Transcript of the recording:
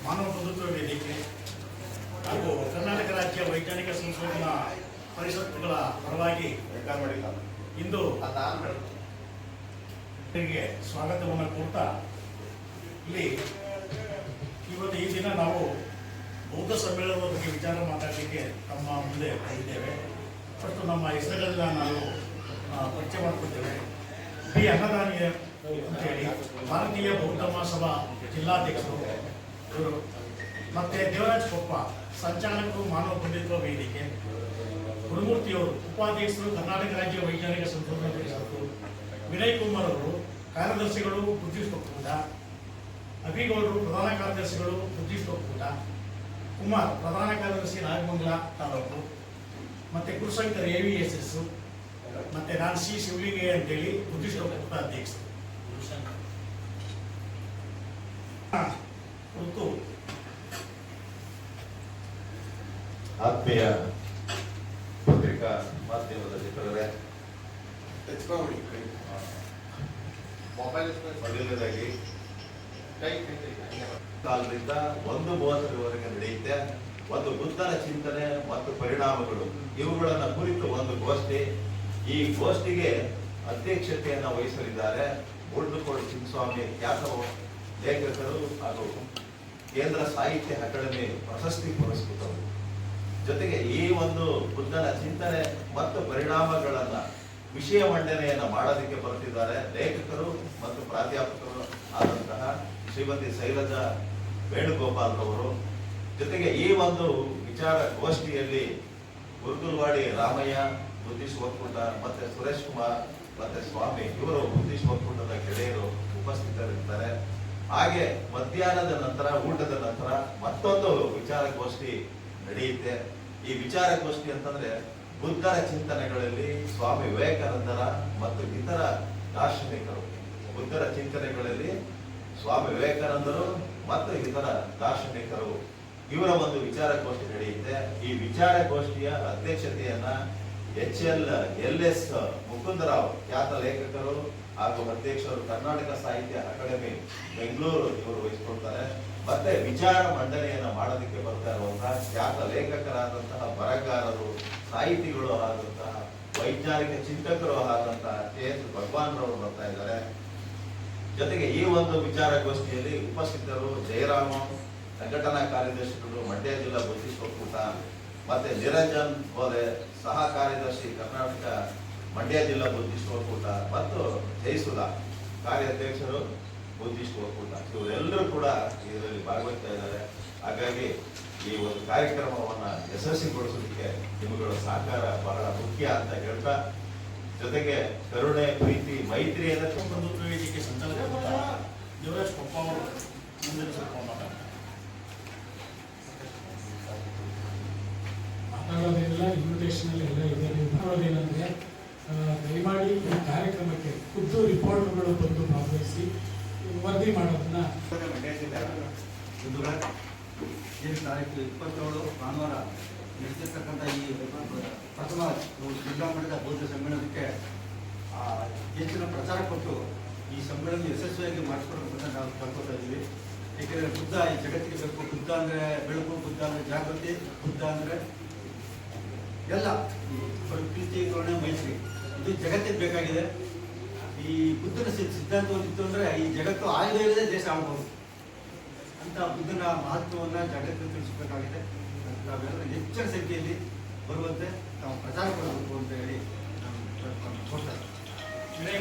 ಮಾನವ ಬಂಧುತ್ವ ವೇದಿಕೆ ಹಾಗೂ ಕರ್ನಾಟಕ ರಾಜ್ಯ ವೈಜ್ಞಾನಿಕ ಸಂಶೋಧನಾ ಪರಿಷತ್ತುಗಳ ಪರವಾಗಿ ಇಂದು ಸ್ವಾಗತವನ್ನು ಕೋರ್ತಾ ಇಲ್ಲಿ ಇವತ್ತು ಈ ದಿನ ನಾವು ಬೌದ್ಧ ಸಮ್ಮೇಳನದ ಬಗ್ಗೆ ವಿಚಾರ ಮಾತಾಡಲಿಕ್ಕೆ ತಮ್ಮ ಮುಂದೆ ಬಂದಿದ್ದೇವೆ. ಫಸ್ಟ್ ನಮ್ಮ ಹೆಸರುಗಳನ್ನ ನಾವು ಪರಿಚಯ ಮಾಡಿಕೊಡ್ತೇವೆ. ಡಿ ಅನ್ನದಾನಿ ಅಂತೇಳಿ ಭಾರತೀಯ ಬೌದ್ಧ ಮಹಾಸಭಾ ಜಿಲ್ಲಾಧ್ಯಕ್ಷರು ಇವರು, ಮತ್ತೆ ದೇವರಾಜ್ ಕೊಪ್ಪ ಸಂಚಾಲಕರು ಮಾನವ ಬಂಧುತ್ವ ವೇದಿಕೆ, ಗುರುಮೂರ್ತಿಯವರು ಉಪಾಧ್ಯಕ್ಷರು ಕರ್ನಾಟಕ ರಾಜ್ಯ ವೈಜ್ಞಾನಿಕ ಸಂಶೋಧನಾ ಪರಿಷತ್ತು, ವಿನಯ್ ಕುಮಾರ್ ಅವರು ಕಾರ್ಯದರ್ಶಿಗಳು ಬುದ್ಧಿಸ್ಟ್ ಒಕ್ಕೂಟ, ಅಭಿಗೌಡರು ಪ್ರಧಾನ ಕಾರ್ಯದರ್ಶಿಗಳು ಬುದ್ಧಿಸ್ಟ್ ಒಕ್ಕೂಟ, ಕುಮಾರ್ ಪ್ರಧಾನ ಕಾರ್ಯದರ್ಶಿ ನಾಗಮಂಗಲ ತಾಲೂಕು, ಮತ್ತೆ ಗುರುಶಂಕರ್ AVSS, ಮತ್ತೆ ನಾನು ಸಿ ಶಿವಲಿಂಗಯ್ಯ ಅಂತೇಳಿ ಬುದ್ಧಿಸ್ಟ್ ಒಕ್ಕೂಟ ಅಧ್ಯಕ್ಷರು. ಕುರಿತು ಆತ್ಮೀಯ ಪತ್ರಿಕಾ ಮಾಧ್ಯಮದ ಮಿತ್ರರೇ, ಮೊದಲನೇದಾಗಿ ಕಾಲದಿಂದ 1:30 ನಡೆಯುತ್ತೆ. ಒಂದು ಬುದ್ಧನ ಚಿಂತನೆ ಮತ್ತು ಪರಿಣಾಮಗಳು ಇವುಗಳನ್ನ ಕುರಿತು ಒಂದು ಗೋಷ್ಠಿ. ಈ ಗೋಷ್ಠಿಗೆ ಅಧ್ಯಕ್ಷತೆಯನ್ನು ವಹಿಸಲಿದ್ದಾರೆ ಮುಳ್ಳುಕೋಡು ಚಿನ್ನಸ್ವಾಮಿ, ಖ್ಯಾತ ಲೇಖಕರು ಹಾಗೂ ಕೇಂದ್ರ ಸಾಹಿತ್ಯ ಅಕಾಡೆಮಿ ಪ್ರಶಸ್ತಿ ಪುರಸ್ಕೃತರು. ಜೊತೆಗೆ ಈ ಒಂದು ಬುದ್ಧನ ಚಿಂತನೆ ಮತ್ತು ಪರಿಣಾಮಗಳನ್ನ ವಿಷಯ ಮಂಡನೆಯನ್ನ ಮಾಡೋದಕ್ಕೆ ಬರ್ತಿದ್ದಾರೆ ಲೇಖಕರು ಮತ್ತು ಪ್ರಾಧ್ಯಾಪಕರು ಆದಂತಹ ಶ್ರೀಮತಿ ಶೈಲಜಾ ವೇಣುಗೋಪಾಲ್ ಅವರು. ಜೊತೆಗೆ ಈ ಒಂದು ವಿಚಾರ ಗೋಷ್ಠಿಯಲ್ಲಿ ಗುರುಗುಲ್ವಾಡಿ ರಾಮಯ್ಯ ಬುದ್ಧಿಸ್ಟ್ ಒಕ್ಕೂಟ, ಮತ್ತೆ ಸುರೇಶ್ ಕುಮಾರ್ ಮತ್ತೆ ಸ್ವಾಮಿ ಇವರು ಬುದ್ಧಿಸ್ಟ್ ಒಕ್ಕೂಟದ ಗೆಳೆಯರು ಉಪಸ್ಥಿತರಿರ್ತಾರೆ. ಹಾಗೆ ಮಧ್ಯಾಹ್ನದ ನಂತರ, ಊಟದ ನಂತರ ಮತ್ತೊಂದು ವಿಚಾರಗೋಷ್ಠಿ ನಡೆಯುತ್ತೆ. ಈ ವಿಚಾರಗೋಷ್ಠಿ ಅಂತಂದ್ರೆ ಬುದ್ಧರ ಚಿಂತನೆಗಳಲ್ಲಿ ಸ್ವಾಮಿ ವಿವೇಕಾನಂದರ ಮತ್ತು ಇತರ ದಾರ್ಶನಿಕರು, ಬುದ್ಧರ ಚಿಂತನೆಗಳಲ್ಲಿ ಸ್ವಾಮಿ ವಿವೇಕಾನಂದರು ಮತ್ತು ಇತರ ದಾರ್ಶನಿಕರು ಇವರ ಒಂದು ವಿಚಾರಗೋಷ್ಠಿ ನಡೆಯುತ್ತೆ. ಈ ವಿಚಾರಗೋಷ್ಠಿಯ ಅಧ್ಯಕ್ಷತೆಯನ್ನ HLS ಮುಕುಂದರಾವ್, ಖ್ಯಾತ ಲೇಖಕರು ಹಾಗೂ ಅಧ್ಯಕ್ಷರು ಕರ್ನಾಟಕ ಸಾಹಿತ್ಯ ಅಕಾಡೆಮಿ ಬೆಂಗಳೂರು ಇವರು ವಹಿಸಿಕೊಳ್ತಾರೆ. ಮತ್ತೆ ವಿಚಾರ ಮಂಡನೆಯನ್ನ ಮಾಡೋದಕ್ಕೆ ಬರ್ತಾ ಇರುವಂತಹ ಖ್ಯಾತ ಲೇಖಕರಾದಂತಹ ಬರಹಗಾರರು, ಸಾಹಿತಿಗಳು ಆದಂತಹ ವೈಜ್ಞಾನಿಕ ಚಿಂತಕರು ಆದಂತಹ KS ಭಗವಾನ್ ರವರು ಬರ್ತಾ ಇದ್ದಾರೆ. ಜೊತೆಗೆ ಈ ಒಂದು ವಿಚಾರಗೋಷ್ಠಿಯಲ್ಲಿ ಉಪಸ್ಥಿತರು ಜಯರಾಮ, ಸಂಘಟನಾ ಕಾರ್ಯದರ್ಶಿಗಳು ಮಂಡ್ಯ ಜಿಲ್ಲಾ ಬುದ್ಧಿಸ್ಟ್ ಒಕ್ಕೂಟ, ಮತ್ತೆ ನಿರಂಜನ್ ಬೋಲೆ, ಸಹ ಕಾರ್ಯದರ್ಶಿ ಕರ್ನಾಟಕ ಮಂಡ್ಯ ಜಿಲ್ಲಾ ಬುದ್ಧಿಸ್ಟ್ ಒಕ್ಕೂಟ, ಮತ್ತು ಜಯಸುಧಾ ಕಾರ್ಯಾಧ್ಯಕ್ಷರು ಬುದ್ಧಿಸ್ಟ್ ಒಕ್ಕೂಟ. ಇವರೆಲ್ಲರೂ ಕೂಡ ಇದರಲ್ಲಿ ಭಾಗವಹಿಸ್ತಾ ಇದ್ದಾರೆ. ಹಾಗಾಗಿ ಈ ಒಂದು ಕಾರ್ಯಕ್ರಮವನ್ನ ಯಶಸ್ವಿಗೊಳಿಸೋದಕ್ಕೆ ನಿಮ್ಮಗಳ ಸಹಕಾರ ಬಹಳ ಮುಖ್ಯ ಅಂತ ಹೇಳ್ತಾ, ಜೊತೆಗೆ ಕರುಣೆ, ಪ್ರೀತಿ, ಮೈತ್ರಿಯನ್ನ ಬಂಧುತ್ವ ವೇದಿಕೆ ಸಂಚಾಲಕ ದೇವರಾಜ್ ಕೊಪ್ಪ ಅವರು ಮುಂದಿನ ಸ್ವಲ್ಪ ಮಾತಾಡೋದೆಲ್ಲ ಇನ್ವಿಟೇಷನ್ ಎಲ್ಲ ಇದೆ. ಮಾಡೋದೇನೆಂದರೆ ದಯಮಾಡಿ ಈ ಕಾರ್ಯಕ್ರಮಕ್ಕೆ ಖುದ್ದು ರಿಪೋರ್ಟರ್ಗಳು ಬಂದು ಭಾಗವಹಿಸಿ ವರದಿ ಮಾಡೋದನ್ನ. ಏನು ತಾರೀಕು 27 ಭಾನುವಾರ ನಡೆಸಿರ್ತಕ್ಕಂಥ ಈ ಪ್ರಥಮ ಜಿಲ್ಲಾ ಮಟ್ಟದ ಬೌದ್ಧ ಸಮ್ಮೇಳನಕ್ಕೆ ಹೆಚ್ಚಿನ ಪ್ರಚಾರ ಕೊಟ್ಟು ಈ ಸಮ್ಮೇಳನ ಯಶಸ್ವಿಯಾಗಿ ಮಾಡಿಸ್ಕೊಡ್ಬೇಕಂತ ನಾವು ಕಳ್ಕೊತಾ ಇದ್ದೀವಿ. ಏಕೆಂದರೆ ಬುದ್ಧ ಈ ಜಗತ್ತಿಗೆ ಬೇಕು. ಬುದ್ಧ ಅಂದರೆ ಬೆಳಕು, ಬುದ್ಧ ಅಂದರೆ ಜಾಗೃತಿ, ಬುದ್ಧ ಅಂದರೆ ಎಲ್ಲ ಪ್ರೀತಿ, ಕರುಣೆ, ಮೈತ್ರಿ, ಇದು ಜಗತ್ತಿಗೆ ಬೇಕಾಗಿದೆ. ಈ ಬುದ್ಧನ ಸಿದ್ಧಾಂತ ಒಂದಿತ್ತು ಅಂದರೆ ಈ ಜಗತ್ತು ಆಯುಧ ಇಲ್ಲದೆ ದೇಶ ಆಳ್ಬೋದು ಅಂತ ಬುದ್ಧನ ಮಹತ್ವವನ್ನು ಜಗತ್ತಿಗೆ ತಿಳಿಸಬೇಕಾಗಿದೆ. ನಾವೆಲ್ಲರೂ ಹೆಚ್ಚಿನ ಸಂಖ್ಯೆಯಲ್ಲಿ ಬರುವಂತೆ ನಾವು ಪ್ರಚಾರ ಕೊಡಬೇಕು ಅಂತ ಹೇಳಿ ನಾನು ಕೊಡ್ತಾ ಇದ್ದೀನಿ.